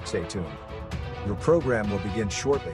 Stay tuned. Your program will begin shortly.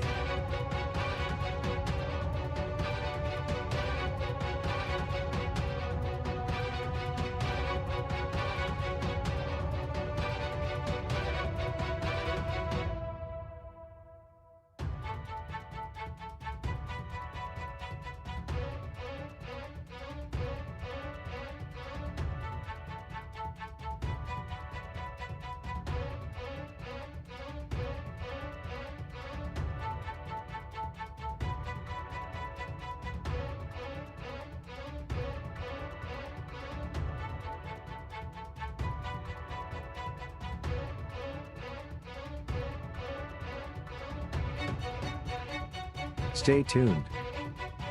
Stay tuned.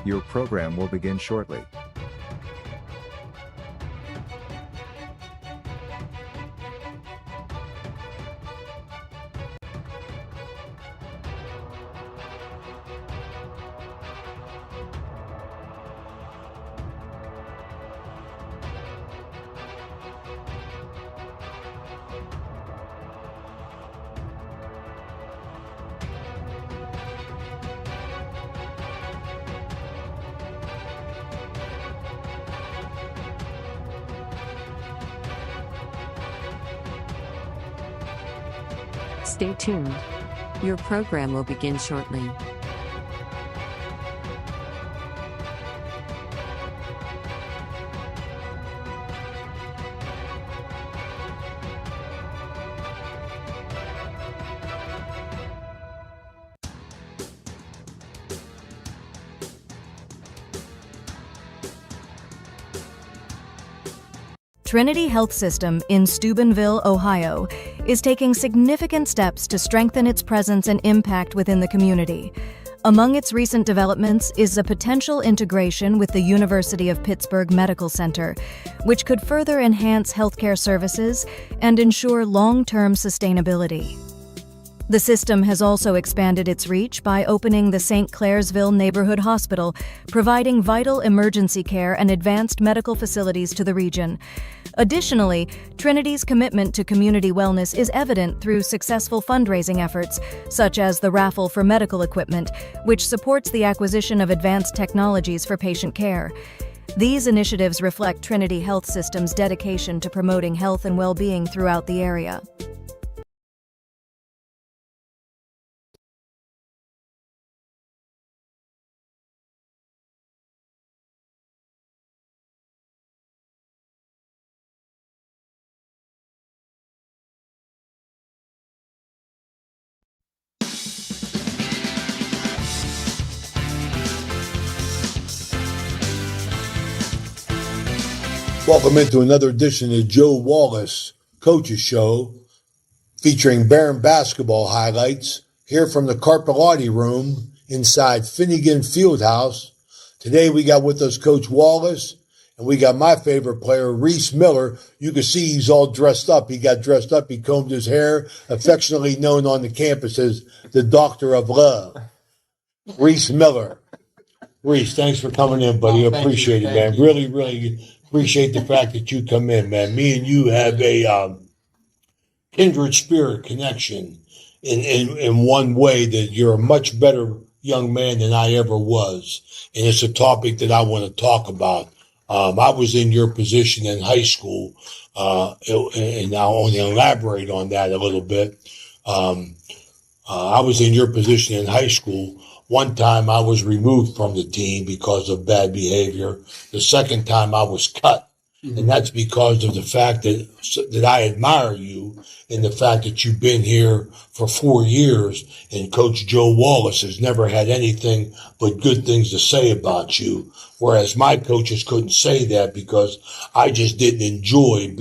Your program will begin shortly. Stay tuned. Your program will begin shortly. Trinity Health System in Steubenville, Ohio, is taking significant steps to strengthen its presence and impact within the community. Among its recent developments is a potential integration with the University of Pittsburgh Medical Center, which could further enhance healthcare services and ensure long-term sustainability. The system has also expanded its reach by opening the St. Clairsville Neighborhood Hospital, providing vital emergency care and advanced medical facilities to the region. Additionally, Trinity's commitment to community wellness is evident through successful fundraising efforts, such as the raffle for medical equipment, which supports the acquisition of advanced technologies for patient care. These initiatives reflect Trinity Health System's dedication to promoting health and well-being throughout the area. Welcome into another edition of Joe Wallace Coach's Show, featuring Barron basketball highlights here from the Carpelati Room inside Finnegan Fieldhouse. Today we got with us Coach Wallace, and we got my favorite player, Reece Miller. You can see he's all dressed up. He got dressed up. He combed his hair, affectionately known on the campus as the Doctor of Love. Reece Miller. Reece, thanks for coming in, buddy. Appreciate it, man. Really appreciate the fact that you come in, man. Me and you have a kindred spirit connection in one way, that you're a much better young man than I ever was. And it's a topic that I want to talk about. I was in your position in high school, and I want to elaborate on that a little bit. I was in your position in high school. One time I was removed from the team because of bad behavior. The second time I was cut. And that's because of the fact that I admire you, and the fact that you've been here for 4 years, and Coach Joe Wallace has never had anything but good things to say about you. Whereas my coaches couldn't say that because I just didn't enjoy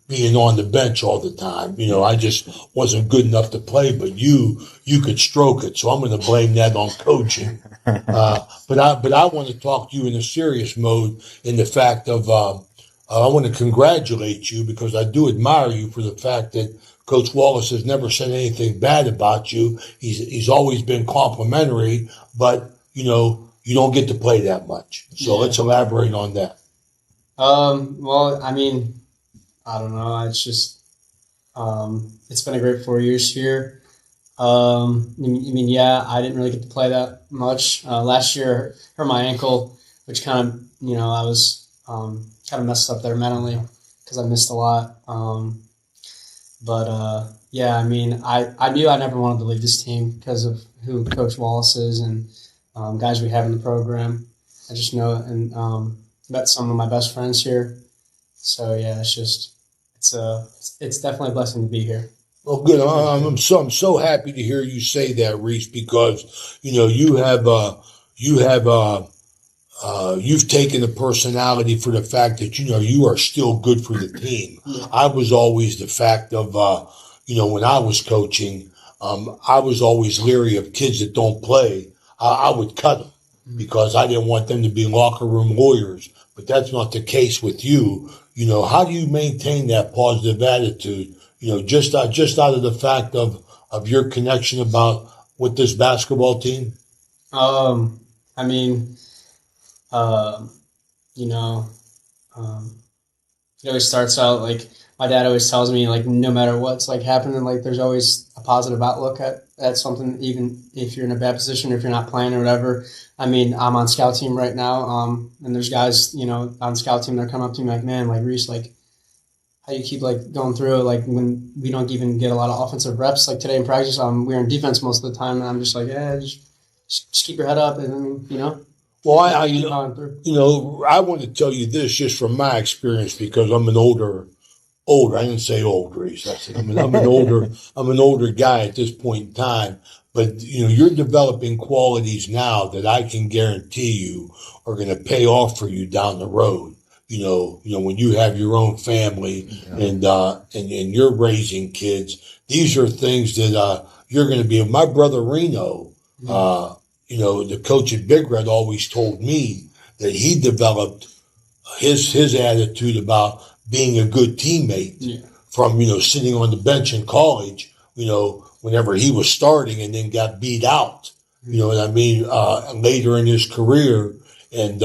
being on the bench all the time. You know, I just wasn't good enough to play, but you could stroke it. So I'm going to blame that on coaching. But I want to talk to you in a serious mode, in the fact of, I want to congratulate you, because I do admire you for the fact that Coach Wallace has never said anything bad about you. He's always been complimentary, but you know, you don't get to play that much. So let's elaborate on that. Well, I mean, I don't know. It's just, it's been a great 4 years here. Yeah, I didn't really get to play that much. Last year, hurt my ankle, which kind of, I was kind of messed up there mentally because I missed a lot. Yeah, I knew I never wanted to leave this team because of who Coach Wallace is and guys we have in the program. I just know it and met some of my best friends here. So yeah, it's definitely a blessing to be here. Well, good. I'm so happy to hear you say that, Reece, because you've taken the personality for the fact that you are still good for the team. I was always the fact of when I was coaching, I was always leery of kids that don't play. I would cut them because I didn't want them to be locker room lawyers. But that's not the case with you. How do you maintain that positive attitude? Just out of the fact of your connection with this basketball team? It always starts out like my dad always tells me, like, no matter what's like happening, like there's always a positive outlook at something, even if you're in a bad position or if you're not playing or whatever. I'm on scout team right now, and there's guys, on scout team that come up to me like, man, like Reece, like how you keep like going through it, like when we don't even get a lot of offensive reps, like today in practice, we're in defense most of the time, and I'm just like, yeah, just keep your head up, and Well, I want to tell you this just from my experience because I'm an older. I didn't say old, Reece. I said I'm an older guy at this point in time. But you're developing qualities now that I can guarantee you are going to pay off for you down the road. When you have your own family and you're raising kids, these are things that you're going to be. My brother Reno, the coach at Big Red always told me that he developed his attitude about being a good teammate from, sitting on the bench in college, whenever he was starting and then got beat out, later in his career and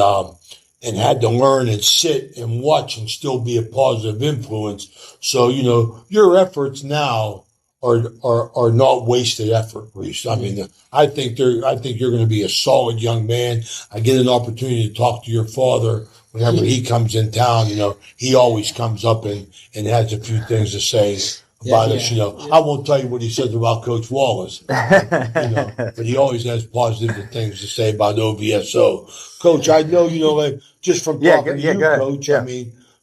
had to learn and sit and watch and still be a positive influence. So, your efforts now are not wasted effort, Reece. I think you're going to be a solid young man. I get an opportunity to talk to your father whenever he comes in town. He always comes up and has a few things to say about us. I won't tell you what he says about Coach Wallace, but he always has positive things to say about OVSO. Coach, I know like just from talking to you, Coach. Yeah.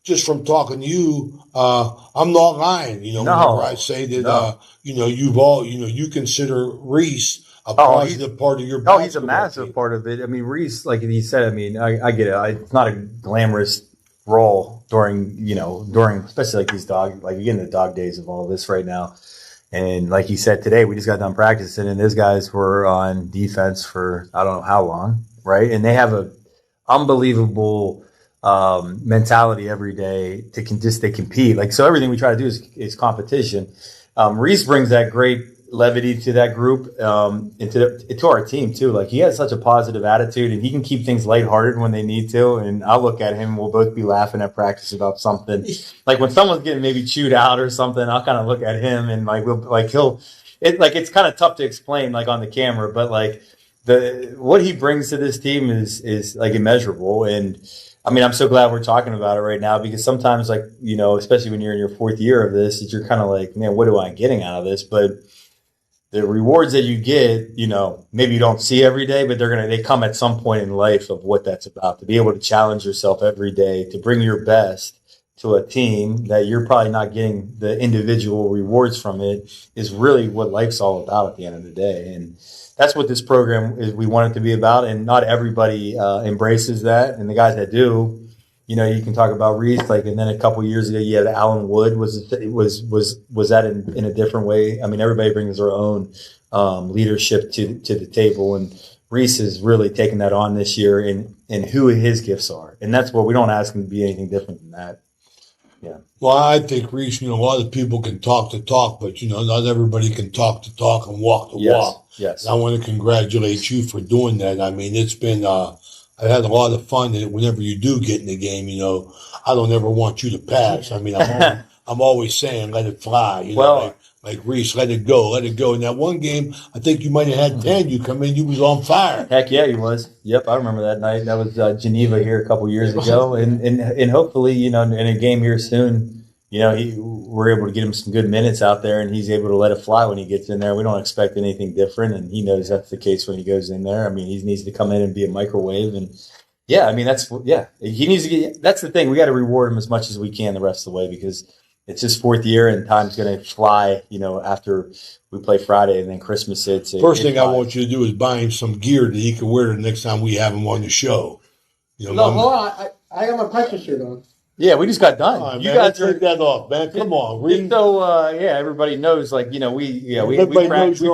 Just from talking to you, I'm not lying. Whenever I say that, you consider Reece a positive part of your basketball he's a massive team. Part of it. Reece, like he said, I get it. It's not a glamorous role during especially like these the dog days of all this right now. And like he said today, we just got done practicing, and those guys were on defense for I don't know how long, right? And they have a unbelievable mentality every day they compete. Like, so everything we try to do is competition. Reece brings that great levity to that group, to our team too. Like, he has such a positive attitude, and he can keep things lighthearted when they need to. And I'll look at him, we'll both be laughing at practice about something. Like when someone's getting maybe chewed out or something, I'll kind of look at him and it's kind of tough to explain like on the camera, but like what he brings to this team is like immeasurable. And I'm so glad we're talking about it right now, because sometimes, like, especially when you're in your fourth year of this, that you're kind of like, man, what am I getting out of this? But the rewards that you get, maybe you don't see every day, but they come at some point in life of what that's about. To be able to challenge yourself every day, to bring your best to a team that you're probably not getting the individual rewards from it, is really what life's all about at the end of the day. And that's what this program is. We want it to be about, and not everybody embraces that. And the guys that do, you can talk about Reece, and then a couple years ago, you had Alan Wood. Was that in a different way? Everybody brings their own leadership to the table, and Reece is really taking that on this year, and who his gifts are, and that's what we don't ask him to be anything different than that. Yeah. Well, I think, Reece, a lot of people can talk the talk, but, not everybody can talk the talk and walk the walk. Yes. And I want to congratulate you for doing that. It's been, I've had a lot of fun, and whenever you do get in the game, I don't ever want you to pass. I'm always saying, let it fly. like Reece, let it go. In that one game, I think you might have had 10. You come in, you was on fire. Heck yeah, he was. Yep, I remember that night. That was Geneva here a couple years ago, and hopefully, in a game here soon, we're able to get him some good minutes out there, and he's able to let it fly when he gets in there. We don't expect anything different, and he knows that's the case when he goes in there. I mean, he needs to come in and be a microwave, and he needs to get. That's the thing. We got to reward him as much as we can the rest of the way because it's his fourth year and time's going to fly, after we play Friday and then Christmas hits. First thing I want you to do is buy him some gear that he can wear the next time we have him on the show. Hold on. I got my practice shirt on. Yeah, we just got done. Right, you man, guys take that off, man. Come on, Reece. So everybody knows, we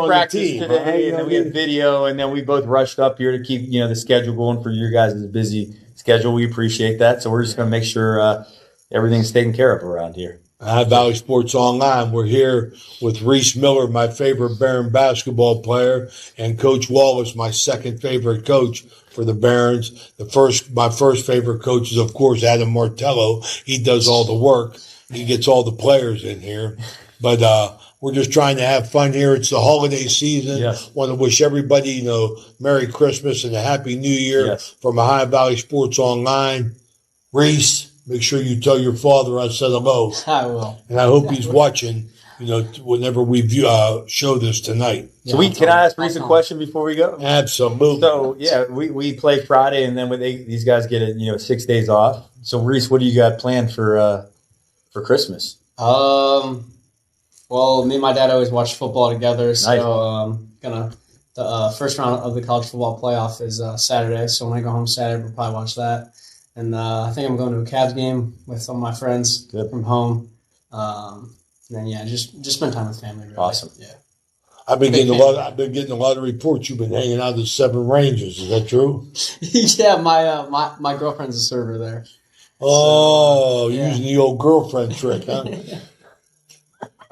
practiced today, right? And then we had video, and then we both rushed up here to keep the schedule going for your guys' busy schedule. We appreciate that, so we're just going to make sure everything's taken care of around here. High Valley Sports Online. We're here with Reece Miller, my favorite Baron basketball player, and Coach Wallace, my second favorite coach for the Barons. My first favorite coach is, of course, Adam Martello. He does all the work. He gets all the players in here. But we're just trying to have fun here. It's the holiday season. Yes. Want to wish everybody, Merry Christmas and a Happy New Year from High Valley Sports Online. Reece, make sure you tell your father I said hello. I will. And I hope he's watching, whenever we show this tonight. So can I ask Reece a question before we go? Absolutely. So, we play Friday, and then these guys get 6 days off. So, Reece, what do you got planned for Christmas? Well, me and my dad always watch football together, so the first round of the college football playoff is Saturday. So when I go home Saturday, we'll probably watch that. And I think I'm going to a Cavs game with some of my friends from home. And then just spend time with family. Really. Awesome. Yeah. I've been getting a lot of reports. You've been hanging out at Seven Rangers. Is that true? Yeah, my girlfriend's a server there. Oh, using the old girlfriend trick, huh?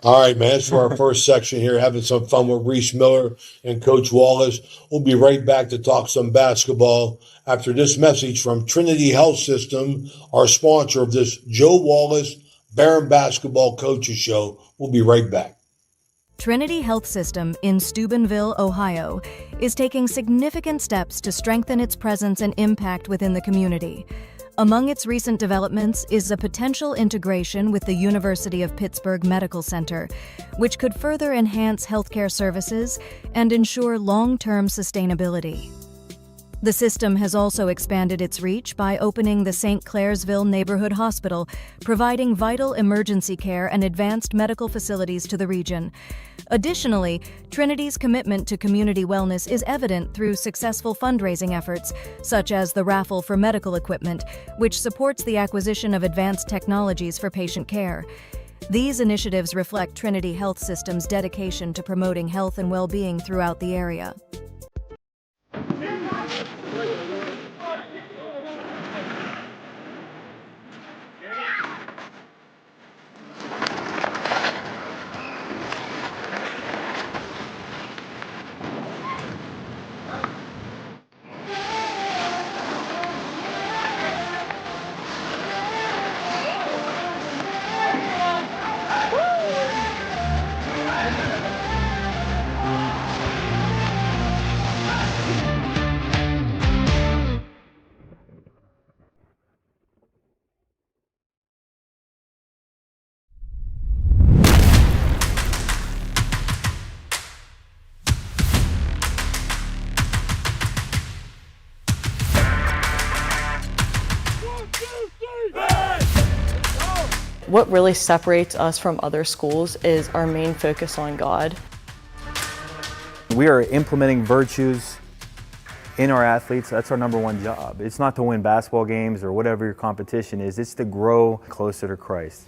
All right, man. That's for our first section here, having some fun with Reece Miller and Coach Wallace. We'll be right back to talk some basketball after this message from Trinity Health System, our sponsor of this Joe Wallace Baron Basketball Coaches Show. We'll be right back. Trinity Health System in Steubenville, Ohio, is taking significant steps to strengthen its presence and impact within the community. Among its recent developments is a potential integration with the University of Pittsburgh Medical Center, which could further enhance healthcare services and ensure long-term sustainability. The system has also expanded its reach by opening the St. Clairsville Neighborhood Hospital, providing vital emergency care and advanced medical facilities to the region. Additionally, Trinity's commitment to community wellness is evident through successful fundraising efforts, such as the raffle for medical equipment, which supports the acquisition of advanced technologies for patient care. These initiatives reflect Trinity Health System's dedication to promoting health and well-being throughout the area. What really separates us from other schools is our main focus on God. We are implementing virtues in our athletes. That's our number one job. It's not to win basketball games or whatever your competition is. It's to grow closer to Christ.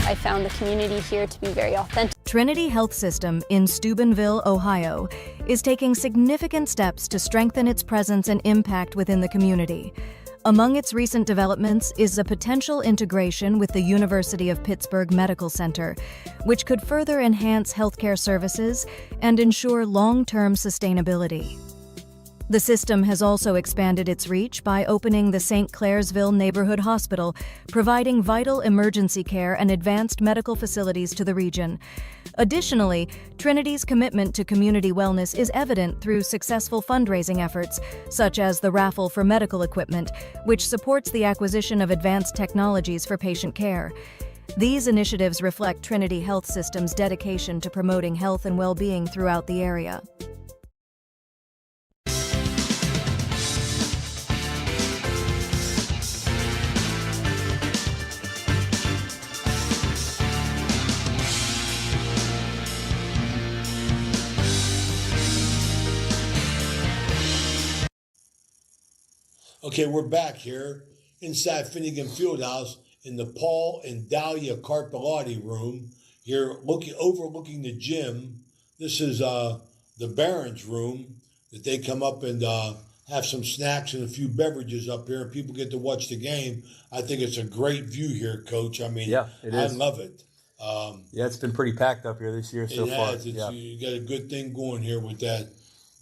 I found the community here to be very authentic. Trinity Health System in Steubenville, Ohio, is taking significant steps to strengthen its presence and impact within the community. Among its recent developments is a potential integration with the University of Pittsburgh Medical Center, which could further enhance healthcare services and ensure long-term sustainability. The system has also expanded its reach by opening the St. Clairsville Neighborhood Hospital, providing vital emergency care and advanced medical facilities to the region. Additionally, Trinity's commitment to community wellness is evident through successful fundraising efforts, such as the raffle for medical equipment, which supports the acquisition of advanced technologies for patient care. These initiatives reflect Trinity Health System's dedication to promoting health and well-being throughout the area. Okay, we're back here inside Finnegan Fieldhouse in the Paul and Dahlia Carpellotti room here, overlooking the gym. This is the Barons room that they come up and have some snacks and a few beverages up here, and people get to watch the game. I think it's a great view here, Coach. I mean, Yeah, it is. I love it. Yeah, it's been pretty packed up here this year so far. Yeah. You got a good thing going here with that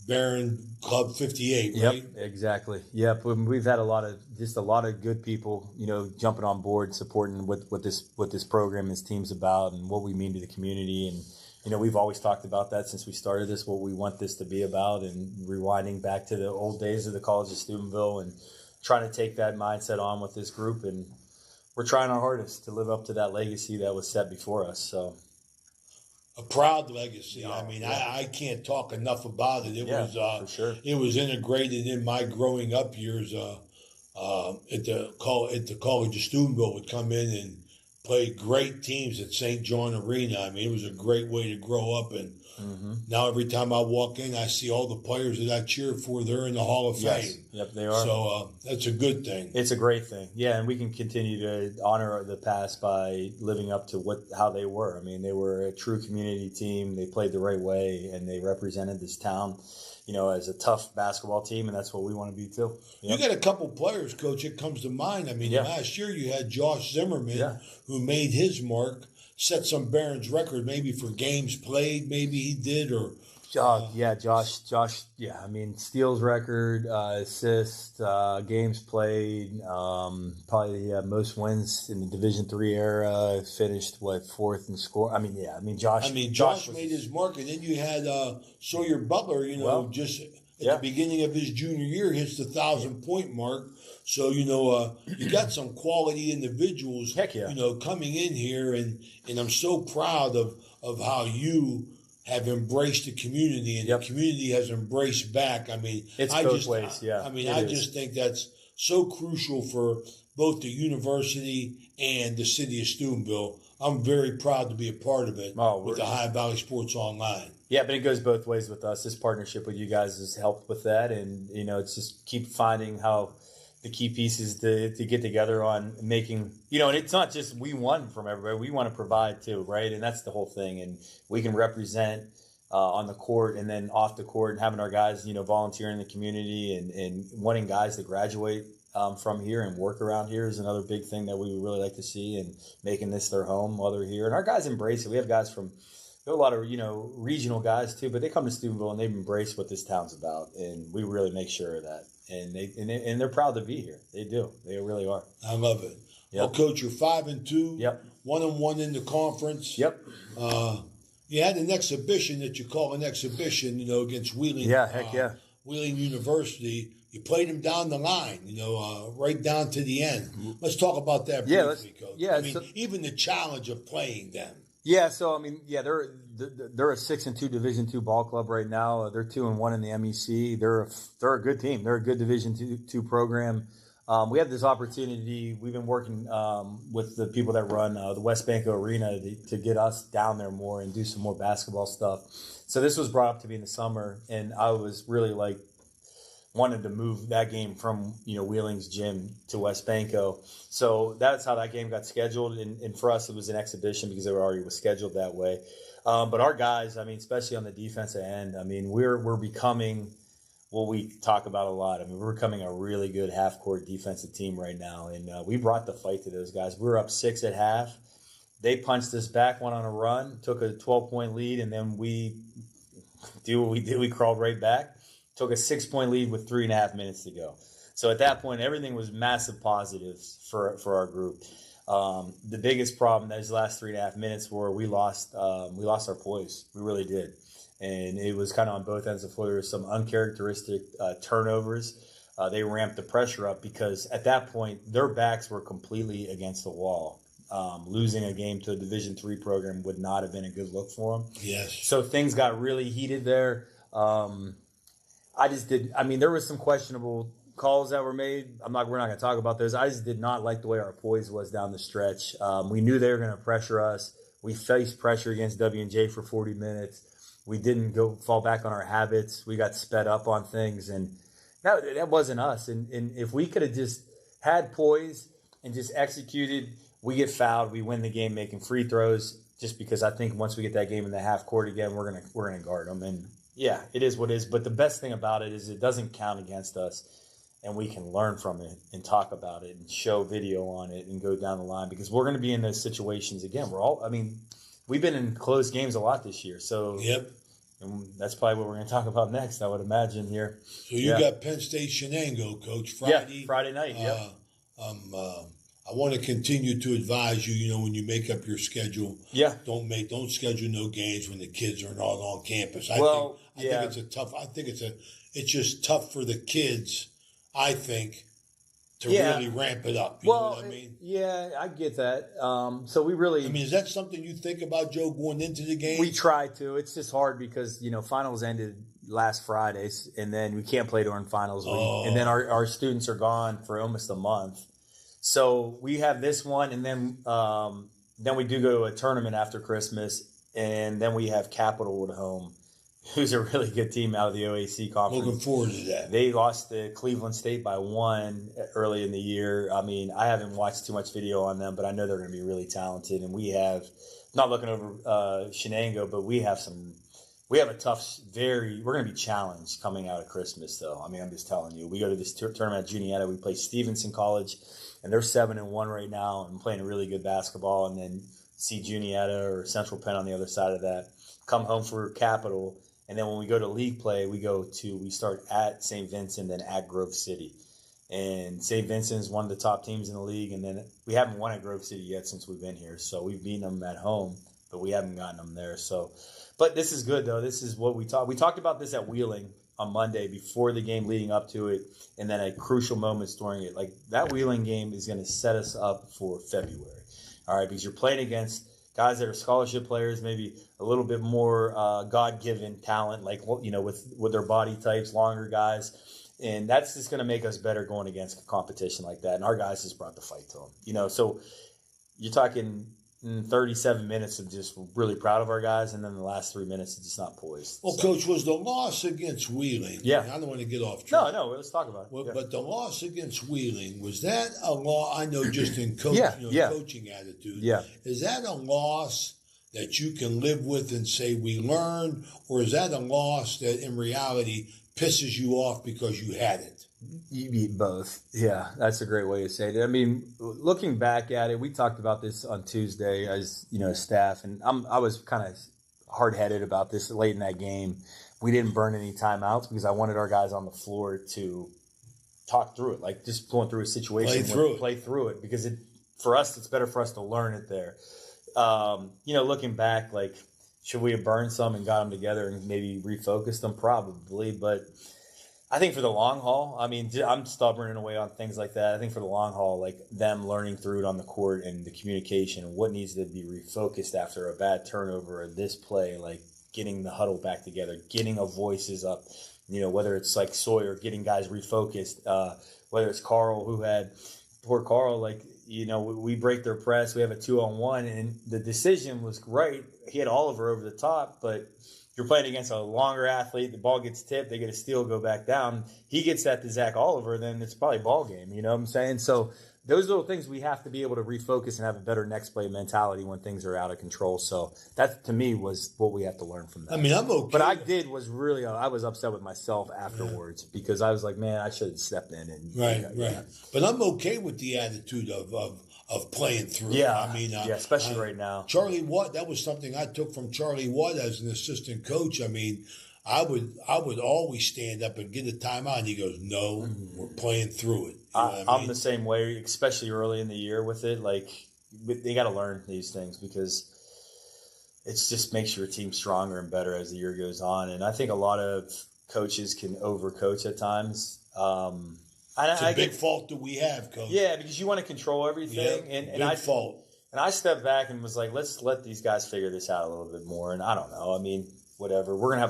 Baron Club 58, right? Yep, exactly. Yep, we've had a lot of good people, jumping on board, supporting what this program, this team's about, and what we mean to the community. And we've always talked about that since we started this, what we want this to be about, and rewinding back to the old days of the College of Steubenville, and trying to take that mindset on with this group. And we're trying our hardest to live up to that legacy that was set before us. So. A proud legacy. Yeah, I mean, yeah. I can't talk enough about it. It was for sure. It was integrated in my growing up years. At the College of Steubenville, would come in and play great teams at St. John Arena. I mean, it was a great way to grow up. And now every time I walk in, I see all the players that I cheered for. They're in the Hall of Fame. Yep, they are. So that's a good thing. It's a great thing. Yeah, and we can continue to honor the past by living up to how they were. I mean, they were a true community team. They played the right way, and they represented this town, as a tough basketball team, and that's what we want to be too. Yep. You got a couple players, Coach, it comes to mind. I mean, last year you had Josh Zimmerman, who made his mark, set some Barons record, maybe for games played, maybe he did, or Josh. Yeah, I mean, steals record, assists, games played, probably most wins in the Division III era. Finished fourth in score. Josh. Josh made his mark, and then you had Sawyer Butler. Just at the beginning of his junior year, hits the 1,000-point mark. So you got some quality individuals. Heck yeah. Coming in here, and I'm so proud of how you have embraced the community, and the community has embraced back. I mean, it's both ways. Yeah. I just think that's so crucial for both the university and the city of Steubenville. I'm very proud to be a part of it with the High Valley Sports Online. Yeah, but it goes both ways with us. This partnership with you guys has helped with that, and it's just keep finding how the key pieces to get together on making, and it's not just we want from everybody. We want to provide too, right? And that's the whole thing. And we can represent on the court and then off the court, and having our guys, volunteer in the community, and wanting guys to graduate from here and work around here is another big thing that we would really like to see, and making this their home while they're here. And our guys embrace it. We have guys there are a lot of, regional guys too, but they come to Steubenville and they've embraced what this town's about, and we really make sure of that. And they're proud to be here. They do. They really are. I love it. Yep. Well, Coach, you're 5-2. Yep. 1-1 in the conference. Yep. You had an exhibition that you call an exhibition, against Wheeling. Yeah, heck yeah. Wheeling University. You played them down the line, right down to the end. Let's talk about that briefly, Coach. Yeah, even the challenge of playing them. Yeah, so they're a 6-2 Division II ball club right now. They're 2-1 in the MEC. They're a good team. They're a good Division II program. We have this opportunity. We've been working with the people that run the West Banco Arena to get us down there more and do some more basketball stuff. So this was brought up to me in the summer, and I was really wanted to move that game from Wheeling's gym to West Banco. So that's how that game got scheduled, and for us it was an exhibition because it already was scheduled that way. But our guys, especially on the defensive end, we're becoming what we talk about a lot. We're becoming a really good half-court defensive team right now, and we brought the fight to those guys. We were up 6 at half. They punched us back, went on a run, took a 12-point lead, and then we do what we did. We crawled right back. took a 6-point lead with 3.5 minutes to go. So at that point, everything was massive positives for our group. The biggest problem those last 3.5 minutes were we lost our poise. We really did. And it was kind of on both ends of the floor. There were some uncharacteristic turnovers. They ramped the pressure up because at that point, their backs were completely against the wall. Losing a game to a Division III program would not have been a good look for them. Yes. So things got really heated there. There was some questionable calls that were made. We're not going to talk about those. I just did not like the way our poise was down the stretch. We knew they were going to pressure us. We faced pressure against W&J for 40 minutes. We didn't fall back on our habits. We got sped up on things, and that wasn't us. And if we could have just had poise and just executed, we get fouled. We win the game making free throws. Just because I think once we get that game in the half court again, we're gonna guard them. And yeah, it is what it is. But the best thing about it is it doesn't count against us, and we can learn from it and talk about it and show video on it and go down the line because we're going to be in those situations again. We've been in close games a lot this year. So yep. And that's probably what we're going to talk about next, I would imagine here. So you got Penn State Shenango, Coach, Friday. Yeah, Friday night, yeah. I want to continue to advise you, when you make up your schedule, don't schedule no games when the kids are not on campus. I think it's just tough for the kids, I think, to really ramp it up. You know what I mean? Yeah, I get that. So we really... is that something you think about, Joe, going into the game? We try to. It's just hard because, finals ended last Friday, and then we can't play during finals. And then our students are gone for almost a month. So we have this one, and then we do go to a tournament after Christmas, and then we have Capital at home, who's a really good team out of the OAC conference. Looking forward to that. They lost to Cleveland State by 1 early in the year. I haven't watched too much video on them, but I know they're going to be really talented. And we have, not looking over Shenango, but we have a tough, we're going to be challenged coming out of Christmas, though. I'm just telling you. We go to this tournament at Juniata. We play Stevenson College, and they're 7-1 right now and playing really good basketball. And then see Juniata or Central Penn on the other side of that. Come home for Capital. And then when we go to league play, we start at St. Vincent, then at Grove City. And St. Vincent is one of the top teams in the league. And then we haven't won at Grove City yet since we've been here. So we've beaten them at home, but we haven't gotten them there. But this is good, though. This is what we talked. We talked about this at Wheeling on Monday before the game leading up to it, and then at crucial moments during it. Like that Wheeling game is going to set us up for February. All right, because you're playing against guys that are scholarship players, maybe a little bit more God-given talent, with their body types, longer guys. And that's just going to make us better going against a competition like that. And our guys just brought the fight to them. So you're talking 37 minutes of just really proud of our guys, and then the last 3 minutes is just not poised. Well, Coach, was the loss against Wheeling? Yeah. I don't want to get off track. No, let's talk about it. Well, but the loss against Wheeling, was that a loss? I know just in coaching attitude. Yeah. Is that a loss that you can live with and say we learned, or is that a loss that in reality pisses you off because you had it? You beat both. Yeah, that's a great way to say it. Looking back at it, we talked about this on Tuesday as, staff, and I was kind of hard-headed about this late in that game. We didn't burn any timeouts because I wanted our guys on the floor to talk through it, like just going through a situation. Play through it because for us, it's better for us to learn it there. Looking back, should we have burned some and got them together and maybe refocused them? Probably, but I think for the long haul, I'm stubborn in a way on things like that. I think for the long haul, them learning through it on the court and the communication and what needs to be refocused after a bad turnover or this play, getting the huddle back together, getting our voices up, whether it's Sawyer, getting guys refocused, whether it's Carl poor Carl, we break their press, we have a 2-on-1, and the decision was right. He had Oliver over the top, but you're playing against a longer athlete. The ball gets tipped. They get a steal, go back down. He gets that to Zach Oliver, then it's probably ball game. You know what I'm saying? So those little things we have to be able to refocus and have a better next play mentality when things are out of control. So that, to me, was what we have to learn from that. I'm okay. But I was upset with myself afterwards because I was like, man, I should have stepped in. And Right. But I'm okay with the attitude of playing through. Yeah. Especially right now. Charlie Watt, that was something I took from Charlie Watt as an assistant coach. I would always stand up and get a timeout, and he goes, "No, we're playing through it." You know what I I'm mean? the same way, especially early in the year with it. Like, they got to learn these things because it's just makes your team stronger and better as the year goes on. And I think a lot of coaches can overcoach at times. It's a big fault that we have, Coach. Yeah, because you want to control everything. Yeah, and I fault. And I stepped back and was like, let's let these guys figure this out a little bit more. And I don't know. I mean, whatever. We're gonna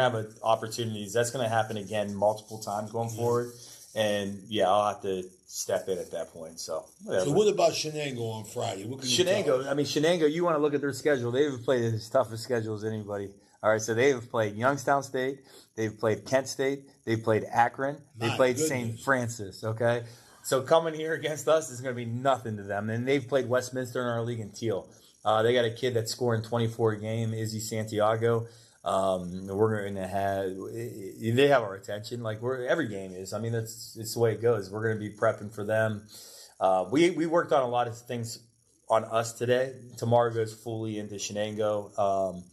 have opportunities. That's gonna happen again multiple times going forward. And yeah, I'll have to step in at that point. So whatever. So what about Shenango on Friday? What can you tell us? Shenango, you want to look at their schedule. They've played as tough a schedule as anybody. All right, so they've played Youngstown State, they've played Kent State, they've played Akron, they played St. Francis, okay? So coming here against us is going to be nothing to them. And they've played Westminster in our league in Teal. They got a kid that's scoring 24 a game, Izzy Santiago. We're going to they have our attention. Like every game is. I mean, it's the way it goes. We're going to be prepping for them. We worked on a lot of things on us today. Tomorrow goes fully into Shenango.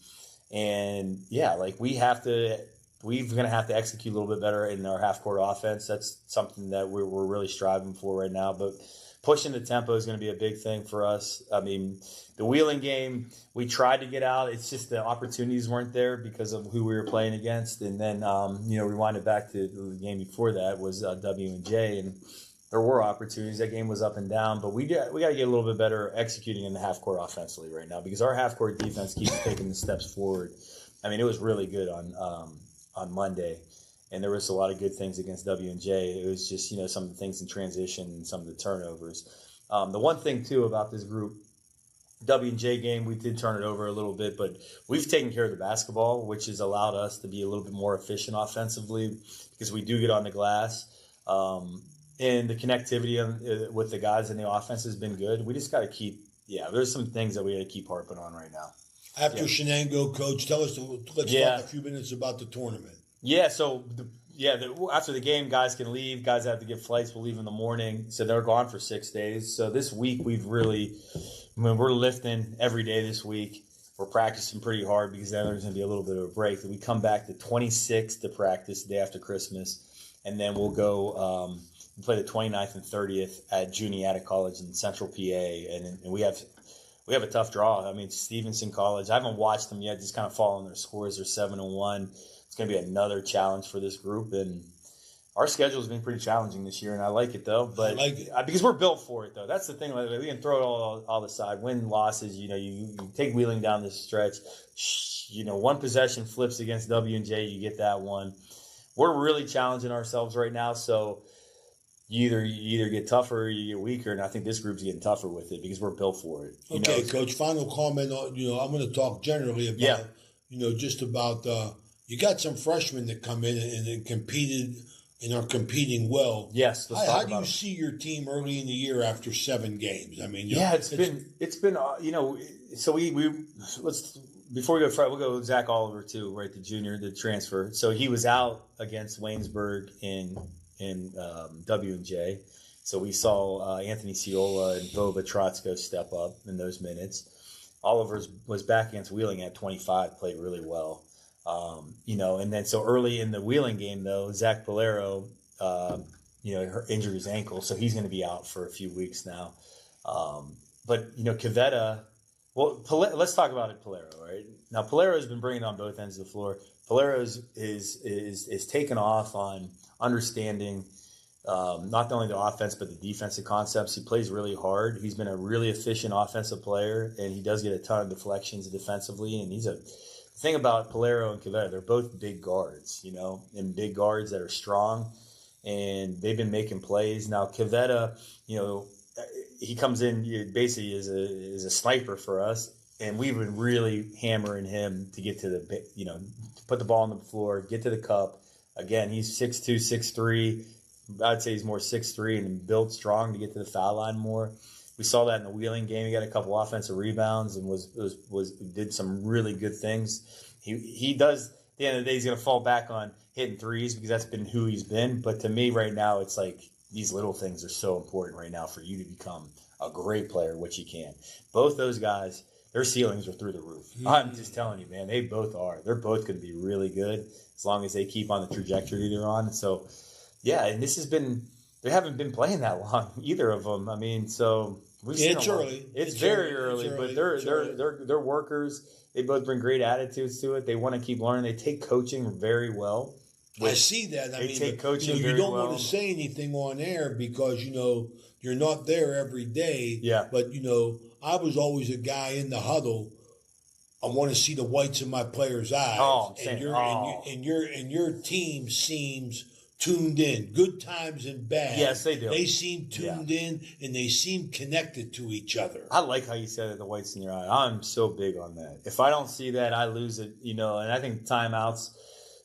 And yeah, like we're going to have to execute a little bit better in our half-court offense. That's something that we're really striving for right now. But pushing the tempo is going to be a big thing for us. I mean, the Wheeling game, we tried to get out. It's just the opportunities weren't there because of who we were playing against. And then, rewind it back to the game before that was W&J, and there were opportunities. That game was up and down, but we got to get a little bit better executing in the half-court offensively right now because our half-court defense keeps taking the steps forward. I mean, it was really good on Monday, and there was a lot of good things against W&J. It was just, some of the things in transition and some of the turnovers. The one thing, too, about this group, W&J game, we did turn it over a little bit, but we've taken care of the basketball, which has allowed us to be a little bit more efficient offensively because we do get on the glass. And the connectivity with the guys in the offense has been good. We just got to there's some things that we got to keep harping on right now. After Shenango, Coach, let's talk a few minutes about the tournament. Yeah, so after the game, guys can leave. Guys have to get flights. We'll leave in the morning. So they're gone for 6 days. So this week we're lifting every day this week. We're practicing pretty hard because then there's going to be a little bit of a break. We come back the 26th to practice the day after Christmas. And then we'll go we play the 29th and 30th at Juniata College in Central PA. And we have a tough draw. I mean, Stevenson College, I haven't watched them yet, just kind of following their scores. They're 7-1. It's going to be another challenge for this group. And our schedule has been pretty challenging this year, and I like it, though. But I like it. Because we're built for it, though. That's the thing. Like, we can throw it all aside. Win, losses, you take Wheeling down this stretch. One possession flips against W&J, you get that one. We're really challenging ourselves right now, so you either get tougher or you get weaker, and I think this group's getting tougher with it because we're built for it. Okay, Coach, final comment on, I'm going to talk generally about, just about, you got some freshmen that come in and competed and are competing well. Yes. How do you see your team early in the year after 7 games? I mean, it's been so let's, before we go Friday, we'll go with Zach Oliver too, right? The junior, the transfer. So he was out against Waynesburg in W&J. So we saw Anthony Ciola and Boba Trotsko step up in those minutes. Oliver was back against Wheeling at 25, played really well. And then so early in the Wheeling game, though, Zach Polero, injured his ankle, so he's going to be out for a few weeks now. But Cavetta, let's talk about it, Polero, right? Now, Polero has been bringing on both ends of the floor. Polero is taken off on understanding not only the offense but the defensive concepts. He plays really hard. He's been a really efficient offensive player, and he does get a ton of deflections defensively. And the thing about Polero and Cavetta, they're both big guards, and big guards that are strong, and they've been making plays. Now Cavetta, he comes in basically as a sniper for us, and we've been really hammering him to get to to put the ball on the floor, get to the cup. Again, he's 6'2", 6'3". I'd say he's more 6'3" and built strong to get to the foul line more. We saw that in the Wheeling game. He got a couple offensive rebounds and did some really good things. He does. At the end of the day, he's going to fall back on hitting threes because that's been who he's been. But to me, right now, it's like these little things are so important right now for you to become a great player, which you can. Both those guys, their ceilings are through the roof. I'm just telling you, man, they both are. They're both going to be really good as long as they keep on the trajectory they're on. So, yeah, and this has been – they haven't been playing that long, either of them. I mean, so we've seen It's early. It's very early, but they're workers. They both bring great attitudes to it. They want to keep learning. They take coaching very well. I see that. They take coaching you very don't well. want to say anything on air because, you're not there every day. Yeah. But, I was always a guy in the huddle. I want to see the whites in my players' eyes. Oh, and your team seems tuned in, good times and bad. Yes, they do. They seem tuned in and they seem connected to each other. I like how you said it, the whites in your eye. I'm so big on that. If I don't see that, I lose it, and I think timeouts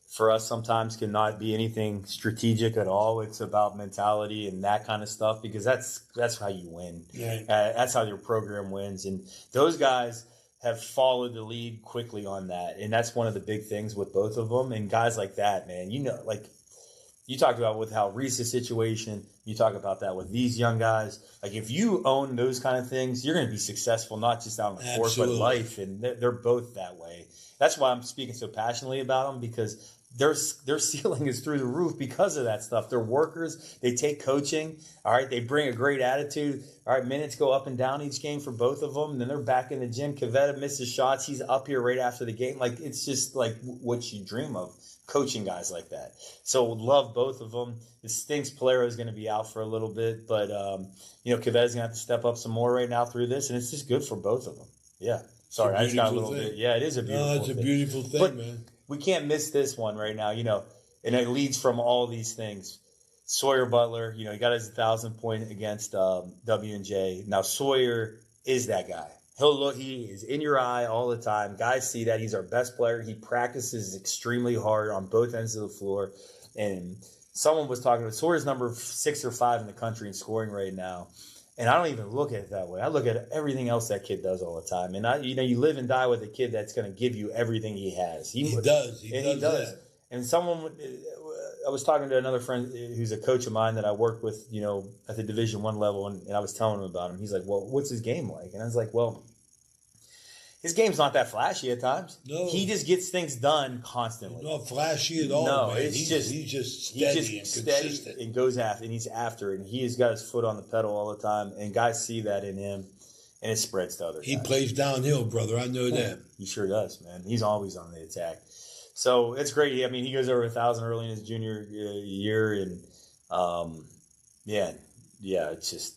for us sometimes cannot be anything strategic at all. It's about mentality and that kind of stuff because that's how you win. Right. That's how your program wins. And those guys have followed the lead quickly on that. And that's one of the big things with both of them. And guys like that, man, like you talked about with how Reece's situation, you talk about that with these young guys. Like if you own those kind of things, you're going to be successful, not just out on the court, but life. And they're both that way. That's why I'm speaking so passionately about them because their ceiling is through the roof because of that stuff. They're workers. They take coaching. All right. They bring a great attitude. All right. Minutes go up and down each game for both of them. And then they're back in the gym. Kavetta misses shots. He's up here right after the game. Like it's just like what you dream of, coaching guys like that. So love both of them. It stinks Polero is going to be out for a little bit, but Kavetta's going to have to step up some more right now through this. And it's just good for both of them. Yeah. Sorry. I just got a little bit. Yeah, it is a beautiful thing. No, it's a beautiful thing, but, man. We can't miss this one right now, and it leads from all these things. Sawyer Butler, he got his 1,000-point against W&J. Now Sawyer is that guy. He is in your eye all the time. Guys see that. He's our best player. He practices extremely hard on both ends of the floor. And someone was talking about Sawyer's number 6 or 5 in the country in scoring right now. And I don't even look at it that way. I look at everything else that kid does all the time. And you live and die with a kid that's going to give you everything he has. He does. He does. And I was talking to another friend who's a coach of mine that I worked with, at the Division I level, and I was telling him about him. He's like, "Well, what's his game like?" And I was like, "Well, his game's not that flashy at times. No, he just gets things done constantly. He's not flashy at all. No, man. He's just steady and consistent, and goes after, and he's after it. And he has got his foot on the pedal all the time. And guys see that in him, and it spreads to other guys. He plays downhill, brother. I know that. He sure does, man. He's always on the attack. So it's great. I mean, he goes over 1,000 early in his junior year, and it's just.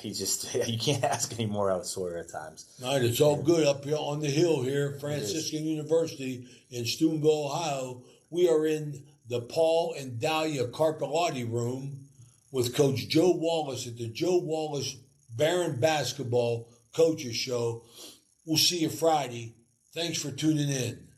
You can't ask any more out of Sawyer at times. All right, it's all good up here on the hill here, Franciscan University in Steubenville, Ohio. We are in the Paul and Dahlia Carpellotti room with Coach Joe Wallace at the Joe Wallace Barron Basketball Coaches Show. We'll see you Friday. Thanks for tuning in.